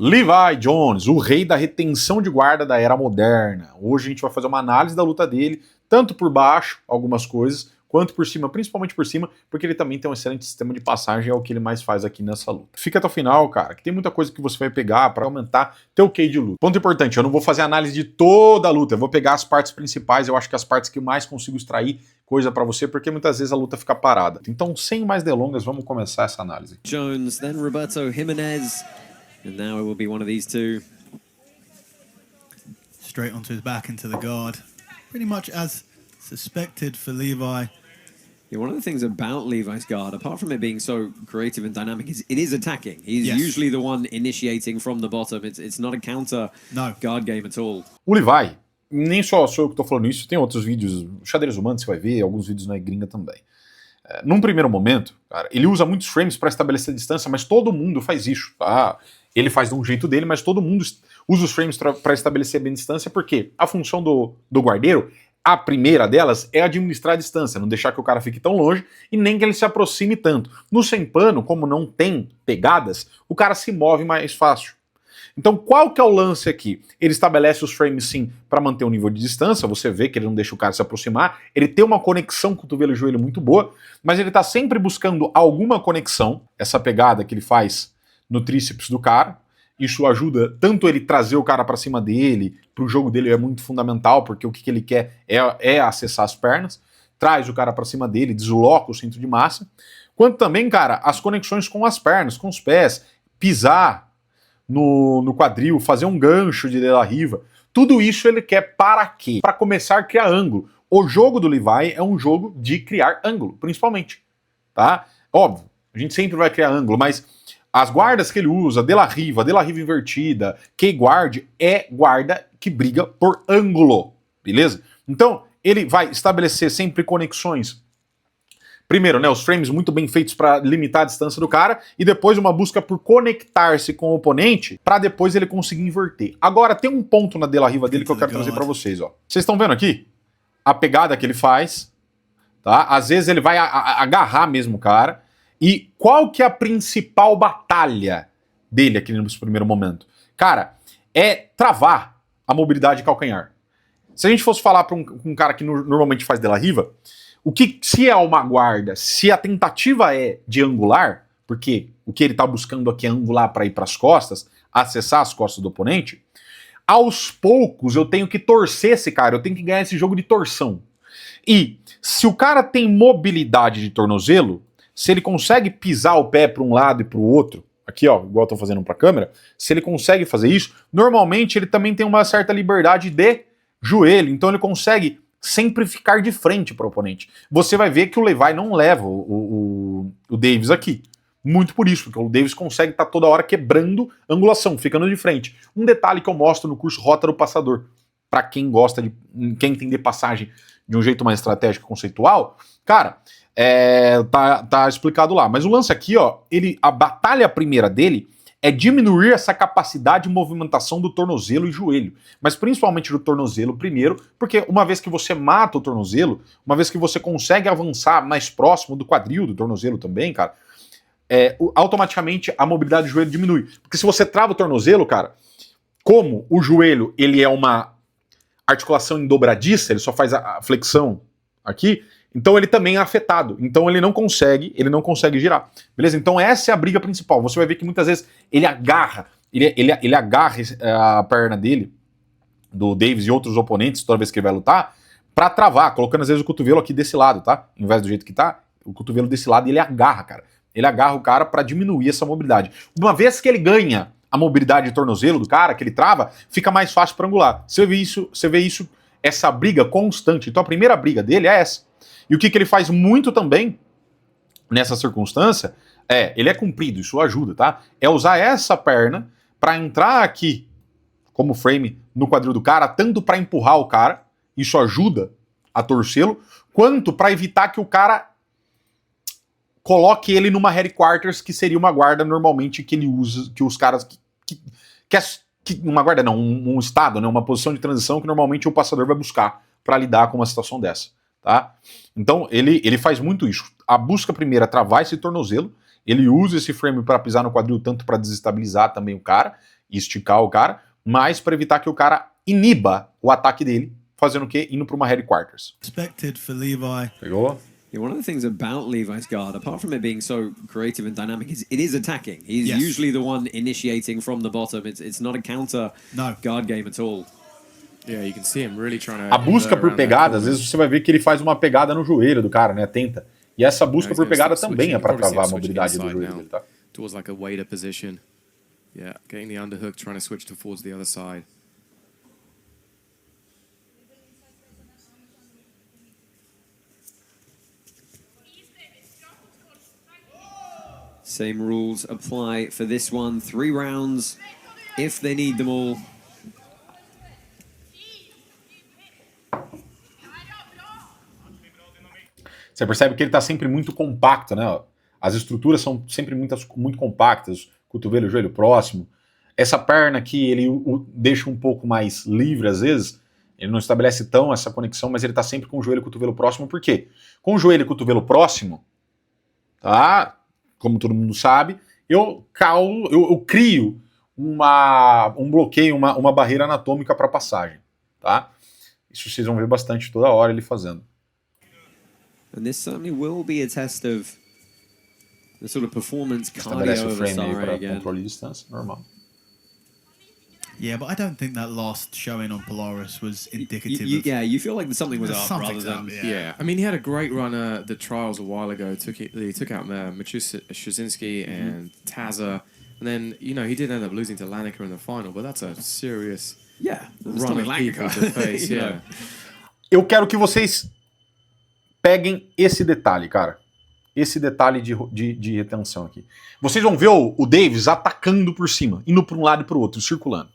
Levi Jones, o rei da retenção de guarda da era moderna. Hoje a gente vai fazer uma análise da luta dele, tanto por baixo, algumas coisas, quanto por cima, principalmente por cima, porque ele também tem um excelente sistema de passagem, é o que ele mais faz aqui nessa luta. Fica até o final, cara, que tem muita coisa que você vai pegar para aumentar teu QI de luta. Ponto importante, eu não vou fazer análise de toda a luta, eu vou pegar as partes principais, eu acho que as partes que mais consigo extrair coisa para você, porque muitas vezes a luta fica parada. Então, sem mais delongas, vamos começar essa análise. Jones, then Roberto Jimenez, and now it will be one of these two. Straight onto his back into the guard. Pretty much as suspected for Levi. Yeah, one of the things about Levi's guard, apart from it being so creative and dynamic, is it is attacking. He's usually the one initiating from the bottom. It's not a counter guard game at all. O Levi, nem só sou eu que tô falando isso, tem outros vídeos, xadrez humano você vai ver, alguns vídeos na gringa também. Num primeiro momento, cara, ele usa muitos frames para estabelecer distância, mas todo mundo faz isso, tá? Ele faz de um jeito dele, mas todo mundo usa os frames para estabelecer bem distância, porque a função do guardeiro, a primeira delas, é administrar a distância, não deixar que o cara fique tão longe e nem que ele se aproxime tanto. No sem pano, como não tem pegadas, o cara se move mais fácil. Então, qual que é o lance aqui? Ele estabelece os frames, sim, para manter um nível de distância, você vê que ele não deixa o cara se aproximar, ele tem uma conexão cotovelo e joelho muito boa, mas ele tá sempre buscando alguma conexão, essa pegada que ele faz no tríceps do cara, isso ajuda tanto ele trazer o cara para cima dele, pro jogo dele é muito fundamental, porque o que ele quer é acessar as pernas, traz o cara para cima dele, desloca o centro de massa, quanto também, cara, as conexões com as pernas, com os pés, pisar no quadril, fazer um gancho de la riva, tudo isso ele quer para quê? Para começar a criar ângulo. O jogo do Levi é um jogo de criar ângulo, principalmente, tá? Óbvio, a gente sempre vai criar ângulo, mas as guardas que ele usa, de la riva invertida, K-guard, é guarda que briga por ângulo, beleza? Então, ele vai estabelecer sempre conexões. Primeiro, né, os frames muito bem feitos para limitar a distância do cara, e depois uma busca por conectar-se com o oponente para depois ele conseguir inverter. Agora, tem um ponto na de la riva dele que eu quero trazer para vocês, ó. Vocês estão vendo aqui? A pegada que ele faz, tá? Às vezes ele vai agarrar mesmo o cara. E qual que é a principal batalha dele aqui nesse primeiro momento? Cara, é travar a mobilidade de calcanhar. Se a gente fosse falar para um cara que normalmente faz de la riva, se é uma guarda, se a tentativa é de angular, porque o que ele está buscando aqui é angular para ir para as costas, acessar as costas do oponente, aos poucos eu tenho que torcer esse cara, eu tenho que ganhar esse jogo de torção. E se o cara tem mobilidade de tornozelo, se ele consegue pisar o pé para um lado e para o outro, aqui ó, igual eu tô fazendo para a câmera, se ele consegue fazer isso, normalmente ele também tem uma certa liberdade de joelho, então ele consegue sempre ficar de frente para o oponente. Você vai ver que o Levi não leva o Davis aqui. Muito por isso, porque o Davis consegue estar toda hora quebrando angulação, ficando de frente. Um detalhe que eu mostro no curso Rota do Passador, para quem gosta de quem entender passagem de um jeito mais estratégico e conceitual, cara, tá explicado lá. Mas o lance aqui, ó, a batalha primeira dele é diminuir essa capacidade de movimentação do tornozelo e joelho. Mas principalmente do tornozelo primeiro, porque uma vez que você mata o tornozelo, uma vez que você consegue avançar mais próximo do quadril, do tornozelo também, cara, automaticamente a mobilidade do joelho diminui. Porque se você trava o tornozelo, cara, como o joelho ele é uma articulação dobradiça, ele só faz a flexão aqui, então ele também é afetado, então ele não consegue girar, beleza? Então essa é a briga principal, você vai ver que muitas vezes ele agarra, ele agarra a perna dele, do Davis e outros oponentes, toda vez que ele vai lutar, pra travar, colocando às vezes o cotovelo aqui desse lado, tá? Em vez do jeito que tá, o cotovelo desse lado e ele agarra, cara. Ele agarra o cara pra diminuir essa mobilidade. Uma vez que ele ganha a mobilidade de tornozelo do cara, que ele trava, fica mais fácil para angular. Você vê isso, essa briga constante. Então a primeira briga dele é essa. E o que ele faz muito também, nessa circunstância, ele é comprido, isso ajuda, tá? É usar essa perna para entrar aqui, como frame, no quadril do cara, tanto para empurrar o cara, isso ajuda a torcê-lo, quanto para evitar que o cara coloque ele numa headquarters, que seria uma guarda normalmente que ele usa, que os caras... uma guarda não, um estado, né, uma posição de transição que normalmente o passador vai buscar para lidar com uma situação dessa. Tá? Então ele faz muito isso. A busca primeira é travar esse tornozelo, ele usa esse frame para pisar no quadril tanto para desestabilizar também o cara, e esticar o cara, mas para evitar que o cara iniba o ataque dele, fazendo o quê? Indo para uma head quarters. Expected for Levi. Pegou? Yeah, one of the things about Levi's guard, apart from it being so creative and dynamic, is it is attacking. He's Yes. usually the one initiating from the bottom. It's not a counter guard game at all. Yeah, you can see him really trying to. A busca por pegada, às vezes você vai ver que ele faz uma pegada no joelho do cara, né? Tenta. E essa busca por pegada também é para travar a mobilidade do joelho dele, tá? Towards like a wader position. Yeah, getting the underhook, trying to switch towards the other side. Same rules apply for this one. 3 rounds if they need them all. Você percebe que ele tá sempre muito compacto, né? As estruturas são sempre muito compactas, cotovelo e joelho próximo. Essa perna aqui, ele o deixa um pouco mais livre às vezes, ele não estabelece tão essa conexão, mas ele tá sempre com o joelho e cotovelo próximo, por quê? Com o joelho e cotovelo próximo, tá? Como todo mundo sabe, eu crio um bloqueio, uma barreira anatômica para passagem, tá? Isso vocês vão ver bastante toda hora ele fazendo. And this certainly will be a test of the sort of performance Estabelece cardio o of frame aí Asare para again. controle de distância, normal. Yeah, but I don't think that last showing on Polaris was indicative of... Yeah, you feel like something was up rather Something's than... up, Yeah, I mean, he had a great run at the trials a while ago. He took out Machuszynski and Taza, and then he did end up losing to Lanica in the final. But that's a serious run of people to face. Yeah. Eu quero que vocês peguem esse detalhe, cara. Esse detalhe de retenção aqui. Vocês vão ver o Davis atacando por cima, indo para um lado e para o outro, circulando.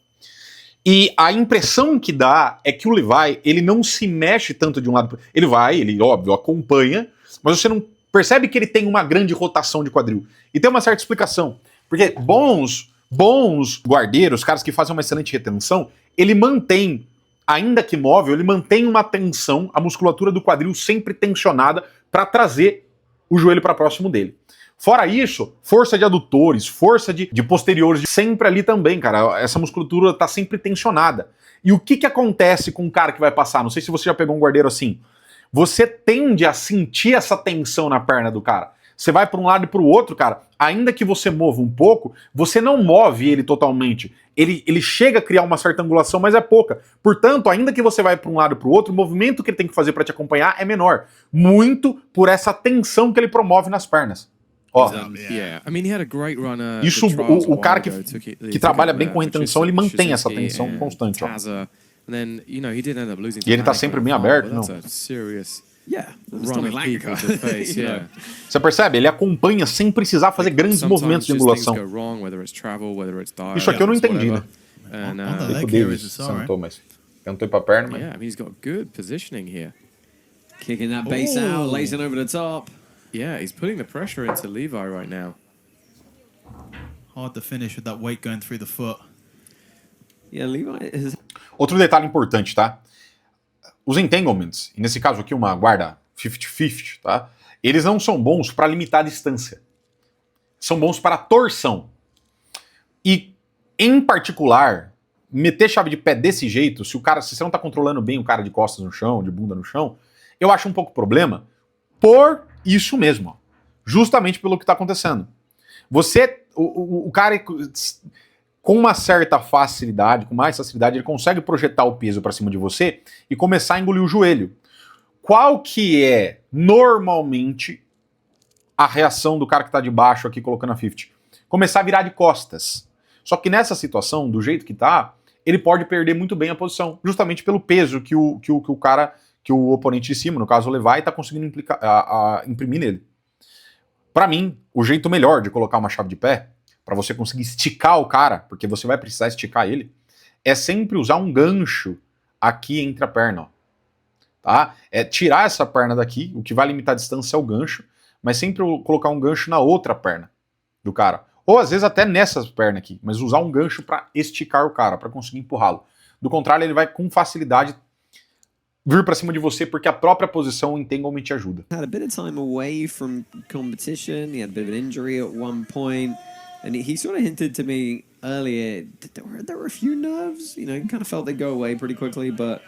E a impressão que dá é que o Levi, ele não se mexe tanto de um lado para o outro. Ele, óbvio, acompanha, mas você não percebe que ele tem uma grande rotação de quadril. E tem uma certa explicação. Porque bons guardeiros, caras que fazem uma excelente retenção, ele mantém, ainda que móvel, ele mantém uma tensão, a musculatura do quadril sempre tensionada para trazer o joelho para próximo dele. Fora isso, força de adutores, força de posteriores, sempre ali também, cara. Essa musculatura tá sempre tensionada. E o que acontece com um cara que vai passar? Não sei se você já pegou um guardeiro assim. Você tende a sentir essa tensão na perna do cara. Você vai para um lado e para o outro, cara, ainda que você mova um pouco, você não move ele totalmente. Ele chega a criar uma certa angulação, mas é pouca. Portanto, ainda que você vai para um lado e para o outro, o movimento que ele tem que fazer para te acompanhar é menor. Muito por essa tensão que ele promove nas pernas. Ó, isso, o cara que trabalha bem com retenção, ele mantém essa tensão constante, ó. E ele tá sempre bem aberto, não? Você percebe? Ele acompanha sem precisar fazer grandes movimentos de angulação. Isso aqui eu não entendi, né? O Davis sentou, mas tentou ir pra perna, mas... Yeah, he's got good positioning here. Kicking that base out, lacing over the top. Yeah, he's putting the pressure into Levi right now. Hard to finish with that weight going through the foot. Yeah, Levi is... Outro detalhe importante, tá? Os entanglements, e nesse caso aqui uma guarda 50-50, tá? Eles não são bons para limitar a distância. São bons para torção. E, em particular, meter chave de pé desse jeito, se você não tá controlando bem o cara de costas no chão, de bunda no chão, eu acho um pouco problema por isso mesmo, ó. Justamente pelo que tá acontecendo. O cara com uma certa facilidade, com mais facilidade, ele consegue projetar o peso para cima de você e começar a engolir o joelho. Qual que é, normalmente, a reação do cara que tá de baixo aqui colocando a 50? Começar a virar de costas. Só que nessa situação, do jeito que tá, ele pode perder muito bem a posição, justamente pelo peso que o oponente de cima, no caso o Levi, tá conseguindo imprimir nele. Para mim, o jeito melhor de colocar uma chave de pé, para você conseguir esticar o cara, porque você vai precisar esticar ele, é sempre usar um gancho aqui entre a perna, ó. Tá? É tirar essa perna daqui, o que vai limitar a distância é o gancho, mas sempre colocar um gancho na outra perna do cara. Ou às vezes até nessas pernas aqui, mas usar um gancho para esticar o cara, para conseguir empurrá-lo. Do contrário, ele vai com facilidade vir para cima de você, porque a própria posição, o entanglement te ajuda. Had a bit of time away from competition, he had a bit of an injury at one point. And he sort of hinted to me earlier that there were a few nerves. You know, you kind of felt they'd go away pretty quickly, but...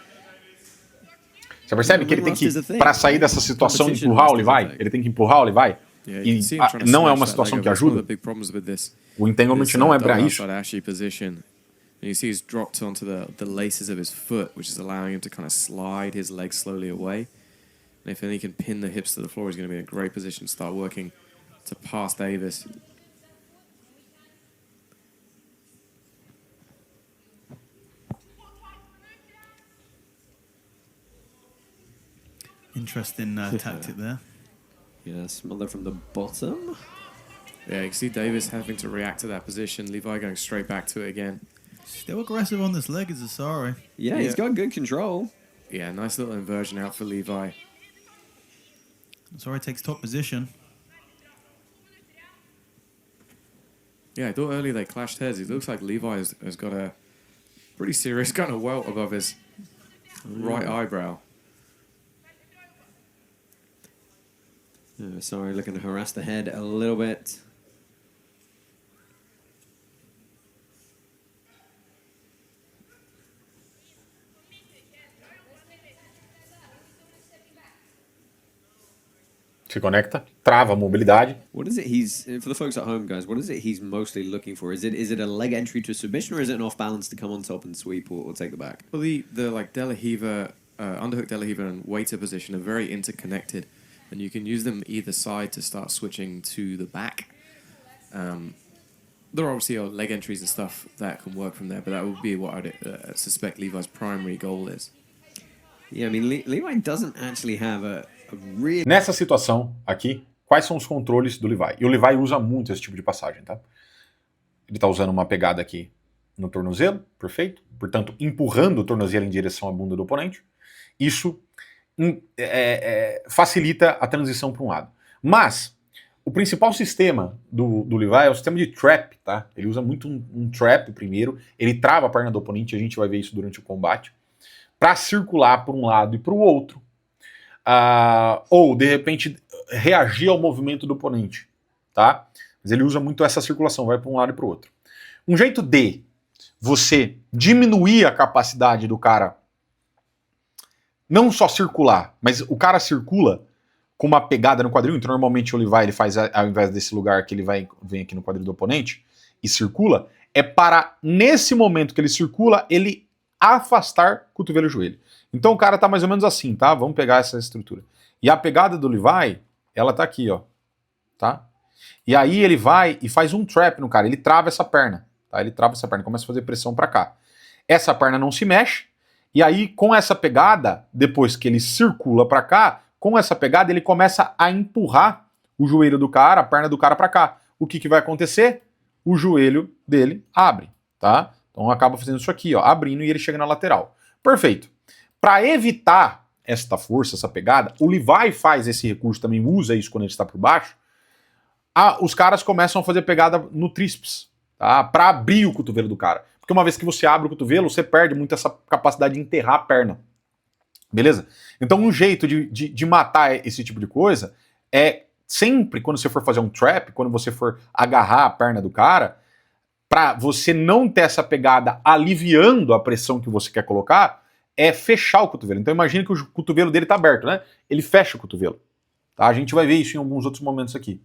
Você percebe que ele tem que, para sair dessa situação, empurrar o Levi? Ele tem que empurrar o Levi? E não é uma situação que ajuda. O entanglement não é para isso. And you see he's dropped onto the laces of his foot, which is allowing him to kind of slide his legs slowly away. And if then he can pin the hips to the floor, he's going to be in a great position to start working to pass Davis. Interesting tactic there. Yeah, smother from the bottom. Yeah, you can see Davis having to react to that position. Levi going straight back to it again. Still aggressive on this leg is Asari. Yeah, he's got good control. Yeah, nice little inversion out for Levi. Asari takes top position. Yeah, I thought earlier they clashed heads. It looks like Levi has got a pretty serious kind of welt above his right eyebrow. Sorry, looking to harass the head a little bit. Se conecta, trava a mobilidade. What is it for the folks at home, guys, what is it he's mostly looking for? Is it a leg entry to submission, or is it an off balance to come on top and sweep or take the back? Well, the like De La Riva, underhook De La Riva and waiter position are very interconnected, and you can use them either side to start switching to the back. There obviously are leg entries and stuff that can work from there, but that would be what I'd suspect Levi's primary goal is. Yeah, I mean, Levi doesn't actually have a really... Nessa situação aqui, quais são os controles do Levi? E o Levi usa muito esse tipo de passagem, tá? Ele tá usando uma pegada aqui no tornozelo, perfeito? Portanto, empurrando o tornozelo em direção à bunda do oponente. Isso facilita a transição para um lado. Mas o principal sistema do Levi é o sistema de trap, tá? Ele usa muito um trap primeiro, ele trava a perna do oponente, a gente vai ver isso durante o combate, para circular para um lado e para o outro, ou de repente reagir ao movimento do oponente, tá? Mas ele usa muito essa circulação, vai para um lado e para o outro. Um jeito de você diminuir a capacidade do cara não só circular, mas o cara circula com uma pegada no quadril, então normalmente o Levi ele faz, ao invés desse lugar que ele vem aqui no quadril do oponente e circula, é para, nesse momento que ele circula, ele afastar cotovelo e joelho. Então o cara tá mais ou menos assim, tá? Vamos pegar essa estrutura. E a pegada do Levi, ela tá aqui, ó, tá? E aí ele vai e faz um trap no cara, ele trava essa perna, tá? Ele trava essa perna, começa a fazer pressão para cá. Essa perna não se mexe, e aí com essa pegada, depois que ele circula para cá, com essa pegada ele começa a empurrar o joelho do cara, a perna do cara para cá. O que vai acontecer? O joelho dele abre, tá? Então acaba fazendo isso aqui, ó, abrindo e ele chega na lateral. Perfeito. Para evitar esta força, essa pegada, o Levi faz esse recurso, também usa isso quando ele está por baixo. Os caras começam a fazer pegada no tríceps, tá? Para abrir o cotovelo do cara. Porque uma vez que você abre o cotovelo, você perde muito essa capacidade de enterrar a perna. Beleza? Então um jeito de matar esse tipo de coisa é sempre quando você for fazer um trap, quando você for agarrar a perna do cara, para você não ter essa pegada aliviando a pressão que você quer colocar, é fechar o cotovelo. Então imagine que o cotovelo dele está aberto, né? Ele fecha o cotovelo. Tá? A gente vai ver isso em alguns outros momentos aqui.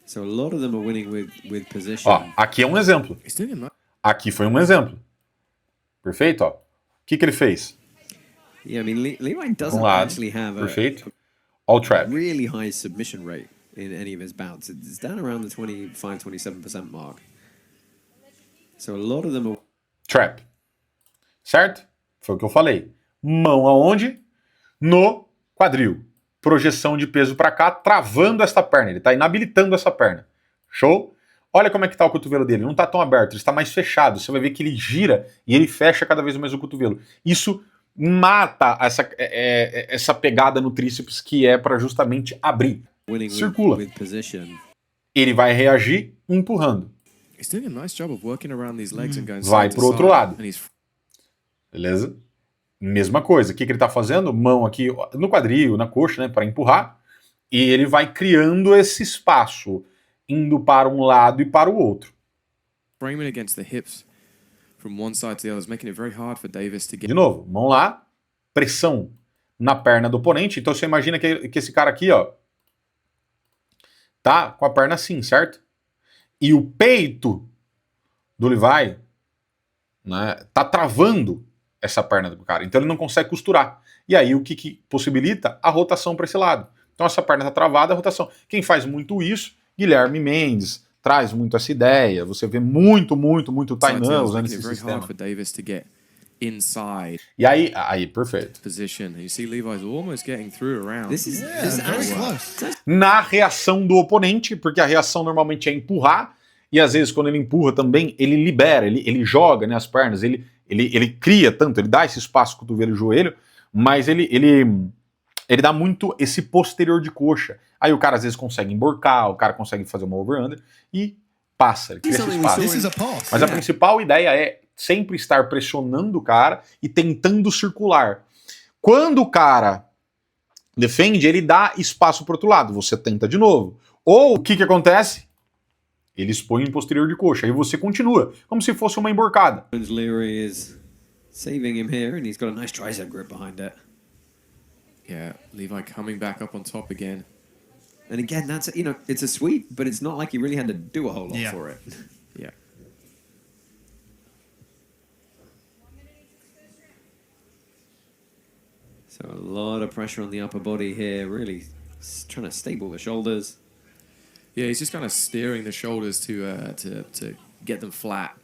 So a lot of them are winning with position. Ó, aqui é um exemplo. Aqui foi um exemplo. Perfeito, ó. O que ele fez? Yeah, I mean, Levi doesn't actually have perfeito. All trap. Really high submission rate in any of his bouts. It's down around the 25-27% mark. So a lot of them are... Trap. Certo? Foi o que eu falei. Mão aonde? No quadril. Projeção de peso para cá, travando esta perna. Ele está inabilitando essa perna. Show? Olha como é que está o cotovelo dele. Não está tão aberto, ele está mais fechado. Você vai ver que ele gira e ele fecha cada vez mais o cotovelo. Isso mata essa pegada no tríceps que é para justamente abrir. Circula. Ele vai reagir empurrando. Vai pro outro lado. Beleza? Mesma coisa. O que ele está fazendo? Mão aqui no quadril, na coxa, né, para empurrar. E ele vai criando esse espaço indo para um lado e para o outro. Framing against the hips from one side to the other, making it very hard for Davis to get. De novo, mão lá, pressão na perna do oponente. Então você imagina que esse cara aqui, ó, tá com a perna assim, certo? E o peito do Levi, né, tá travando essa perna do cara. Então ele não consegue costurar. E aí o que possibilita? A rotação para esse lado. Então essa perna tá travada, a rotação. Quem faz muito isso? Guilherme Mendes traz muito essa ideia. Você vê muito Tainan usando esse sistema. Inside. E aí, perfeito. Position. You see Levi's almost getting through around. This is very close. Na reação do oponente, porque a reação normalmente é empurrar, e às vezes quando ele empurra também, ele libera, ele joga, né, as pernas, ele cria tanto, ele dá esse espaço cotovelo e joelho, mas ele dá muito esse posterior de coxa. Aí o cara às vezes consegue emborcar, o cara consegue fazer uma over-under e passa, ele cria esse espaço. Mas a principal ideia é sempre estar pressionando o cara e tentando circular. Quando o cara defende, ele dá espaço para o outro lado, você tenta de novo. Ou o que acontece? Ele expõe em posterior de coxa, aí você continua, como se fosse uma emborcada. Leary is saving him here, and he's got a nice tricep grip behind it. Yeah, Levi coming back up on top again. And again, that's, you know, it's a sweep, but it's not like he really had to do a whole lot for it. Yeah. So a lot of pressure on the upper body here, really trying to stable the shoulders. Yeah, he's just kind of steering the shoulders to get them flat.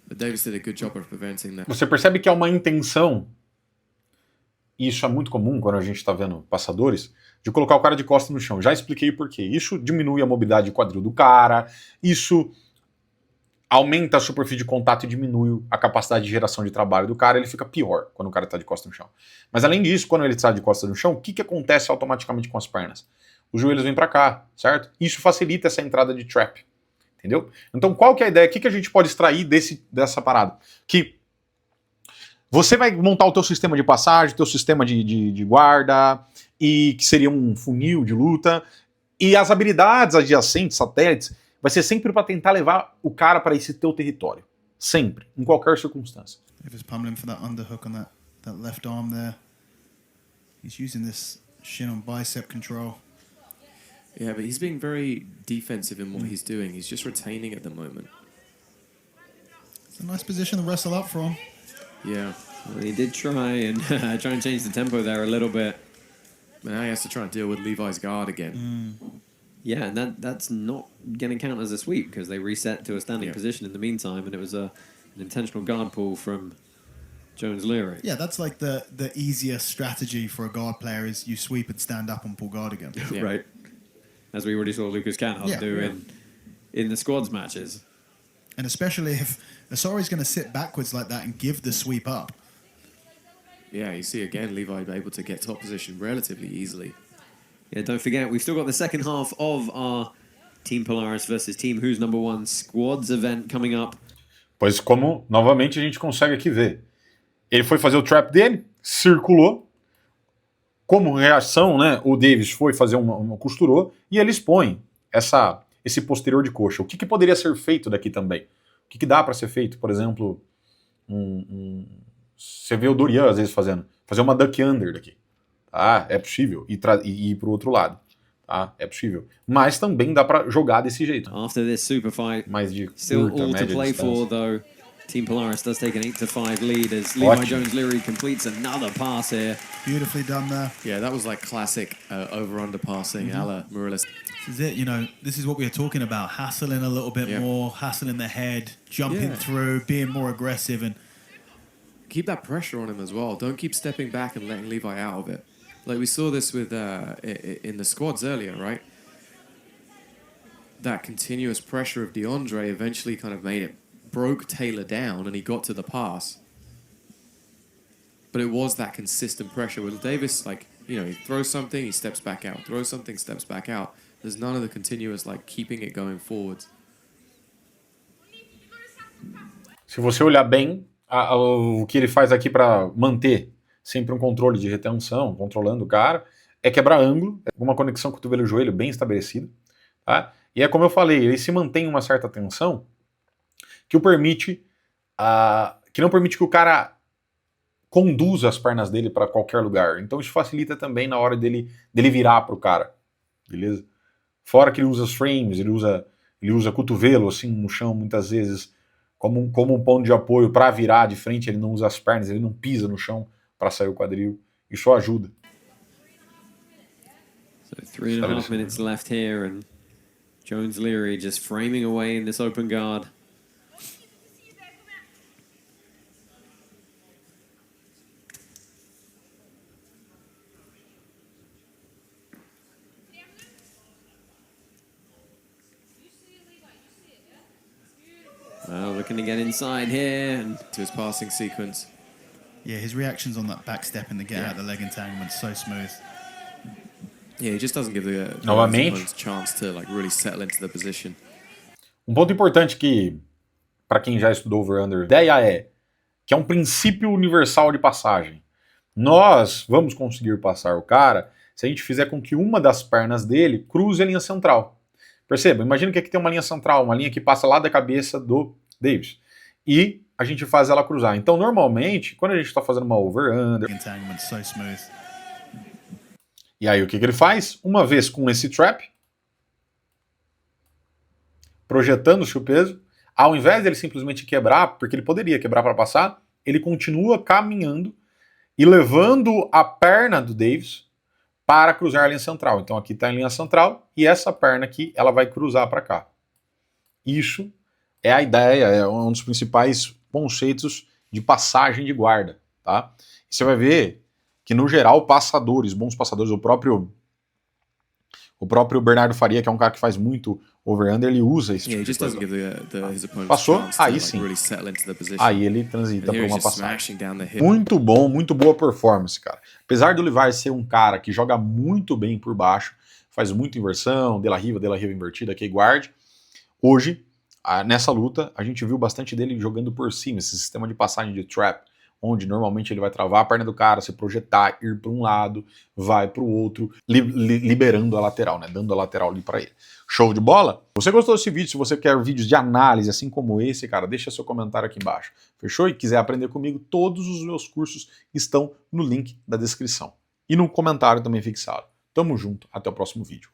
But Davis did a good job of preventing that. Você percebe que é uma intenção, e isso é muito comum quando a gente está vendo passadores, de colocar o cara de costas no chão. Já expliquei por quê. Isso diminui a mobilidade de quadril do cara, isso aumenta a superfície de contato e diminui a capacidade de geração de trabalho do cara, ele fica pior quando o cara está de costas no chão. Mas além disso, quando ele está de costas no chão, o que acontece automaticamente com as pernas? Os joelhos vêm para cá, certo? Isso facilita essa entrada de trap, entendeu? Então qual que é a ideia? O que a gente pode extrair dessa parada? Que você vai montar o teu sistema de passagem, o teu sistema de guarda, e que seria um funil de luta, e as habilidades adjacentes, satélites, vai ser sempre para tentar levar o cara para esse teu território. Sempre, em qualquer circunstância. Davis pummeling for that underhook on that left arm there. He's using this shin on bicep control. Yeah, but he's being very defensive in what he's doing. He's just retaining at the moment. It's a nice position to wrestle up from. Yeah. Well, he did try and change the tempo there a little bit. But now he has to try and deal with Levi's guard again. Yeah, and that's not going to count as a sweep because they reset to a standing position in the meantime, and it was an intentional guard pull from Jones Leary. Yeah, that's like the easiest strategy for a guard player is you sweep and stand up and pull guard again. Yeah. Right. As we already saw Lucas Canhart do in the squads matches. And especially if Asori's going to sit backwards like that and give the sweep up. Yeah, you see again Levi able to get top position relatively easily. Yeah, don't forget, we've still got the second half of our Team Polaris versus Team Who's Number One Squads event coming up. Pois como, novamente, a gente consegue aqui ver. Ele foi fazer o trap dele, circulou. Como reação, né, o Davis foi fazer uma costurou e ele expõe esse posterior de coxa. O que poderia ser feito daqui também? O que dá para ser feito? Por exemplo, você vê o Dorian às vezes fazer uma duck under daqui. Tá? É possível. E ir para o outro lado. Tá? É possível. Mas também dá para jogar desse jeito. After this super fight, mais de still curta, all to play for, though. Team Polaris does take an 8-5 lead as Levi Jones Leary completes another pass here. Beautifully done there. Yeah, that was like classic over-under passing, a la Morales. This is it, you know, this is what we were talking about. Hassling a little bit more, hassling the head, jumping through, being more aggressive. And keep that pressure on him as well. Don't keep stepping back and letting Levi out of it. Like we saw this with in the squads earlier, right? That continuous pressure of DeAndre eventually kind of broke Taylor down and he got to the pass. But it was that consistent pressure. With Davis, like, you know, he throws something, he steps back out. Throws something, steps back out. There's none of the continuous, like, keeping it going forwards. Se você olhar bem, o que ele faz aqui para manter sempre um controle de retenção, controlando o cara, é quebrar ângulo, uma conexão cotovelo-joelho bem estabelecida, tá? E é como eu falei, ele se mantém uma certa tensão que o permite, que não permite que o cara conduza as pernas dele para qualquer lugar. Então isso facilita também na hora dele virar pro cara, beleza? Fora que ele usa os frames, ele usa cotovelo assim no chão muitas vezes como um ponto de apoio para virar de frente, ele não usa as pernas, ele não pisa no chão para sair o quadril. Isso ajuda. So 3.5 minutes left here, and Jones Leary just framing away in this open guard. Looking to get inside here and to his passing sequence. Yeah, his reactions on that back step and the get out the leg entanglement so smooth. Yeah, he just doesn't give the opponents chance to like really settle into the position. Ponto importante que, para quem já estudou over-under, a ideia é que é um princípio universal de passagem. Nós vamos conseguir passar o cara se a gente fizer com que uma das pernas dele cruze a linha central. Perceba, imagina que aqui tem uma linha central, uma linha que passa lá da cabeça do Davis. E a gente faz ela cruzar. Então, normalmente, quando a gente está fazendo uma over-under... E aí, o que ele faz? Uma vez com esse trap, projetando-se o peso, ao invés dele simplesmente quebrar, porque ele poderia quebrar para passar, ele continua caminhando e levando a perna do Davis para cruzar a linha central. Então, aqui está a linha central e essa perna aqui, ela vai cruzar para cá. Isso é a ideia, é um dos principais conceitos de passagem de guarda, tá? E você vai ver que, no geral, passadores, bons passadores, o próprio Bernardo Faria, que é um cara que faz muito over-under, ele usa esse tipo de coisa. Passou, aí sim. Aí ele transita para uma passagem. Muito bom, muito boa performance, cara. Apesar do Levi ser um cara que joga muito bem por baixo, faz muita inversão, De La Riva invertida, que guard, hoje, nessa luta, a gente viu bastante dele jogando por cima, esse sistema de passagem de trap, onde normalmente ele vai travar a perna do cara, se projetar, ir para um lado, vai para o outro, liberando a lateral, né? Dando a lateral ali para ele. Show de bola? Você gostou desse vídeo? Se você quer vídeos de análise assim como esse, cara, deixa seu comentário aqui embaixo. Fechou? E quiser aprender comigo, todos os meus cursos estão no link da descrição. E no comentário também fixado. Tamo junto, até o próximo vídeo.